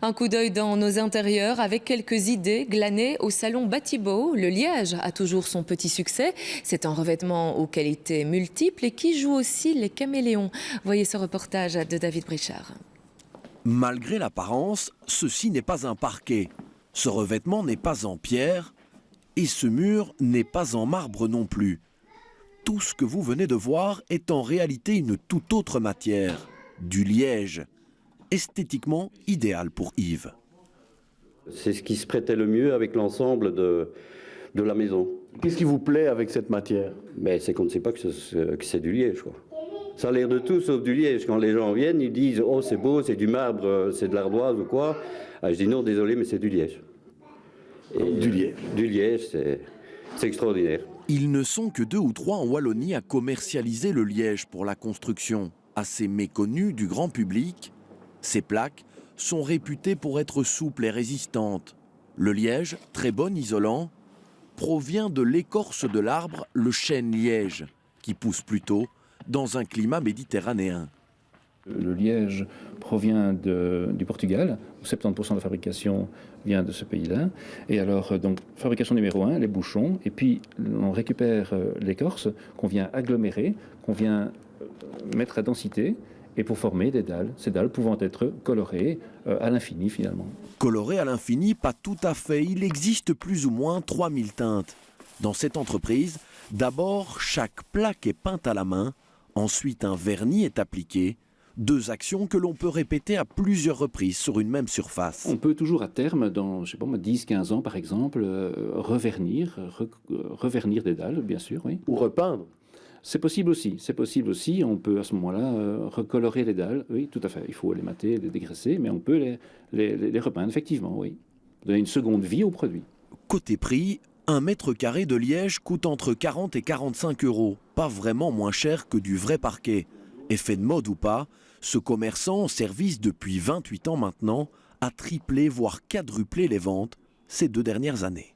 Un coup d'œil dans nos intérieurs avec quelques idées glanées au salon Batibo. Le liège a toujours son petit succès. C'est un revêtement aux qualités multiples et qui joue aussi les caméléons. Voyez ce reportage de David Brichard. Malgré l'apparence, ceci n'est pas un parquet. Ce revêtement n'est pas en pierre et ce mur n'est pas en marbre non plus. Tout ce que vous venez de voir est en réalité une toute autre matière, du liège, esthétiquement idéal pour Yves. C'est ce qui se prêtait le mieux avec l'ensemble de la maison. Qu'est-ce qui vous plaît avec cette matière? C'est qu'on ne sait pas que c'est du liège, quoi. Ça a l'air de tout sauf du liège. Quand les gens viennent, ils disent « Oh, c'est beau, c'est du marbre, c'est de l'ardoise ou quoi ?» Je dis « Non, désolé, mais c'est du liège. » Du liège. Du liège, c'est extraordinaire. Ils ne sont que 2 ou 3 en Wallonie à commercialiser le liège pour la construction. Assez méconnu du grand public, ces plaques sont réputées pour être souples et résistantes. Le liège, très bon isolant, provient de l'écorce de l'arbre, le chêne liège, qui pousse plutôt dans un climat méditerranéen. Le liège provient du Portugal, où 70% de la fabrication vient de ce pays-là. Et alors, donc, fabrication numéro 1, les bouchons, et puis on récupère l'écorce qu'on vient agglomérer, qu'on vient mettre à densité, et pour former des dalles, ces dalles pouvant être colorées à l'infini finalement. Colorées à l'infini, pas tout à fait. Il existe plus ou moins 3000 teintes. Dans cette entreprise, d'abord, chaque plaque est peinte à la main, ensuite un vernis est appliqué, 2 actions que l'on peut répéter à plusieurs reprises sur une même surface. On peut toujours à terme, dans 10-15 ans par exemple, revernir des dalles, bien sûr. Oui. Ou repeindre? C'est possible aussi. On peut à ce moment-là recolorer les dalles, oui, tout à fait. Il faut les mater, les dégraisser, mais on peut les repeindre, effectivement, oui. Donner une seconde vie au produit. Côté prix, 1 mètre carré de liège coûte entre 40 et 45 €. Pas vraiment moins cher que du vrai parquet. Effet de mode ou pas, ce commerçant en service depuis 28 ans maintenant a triplé voire quadruplé les ventes ces 2 dernières années.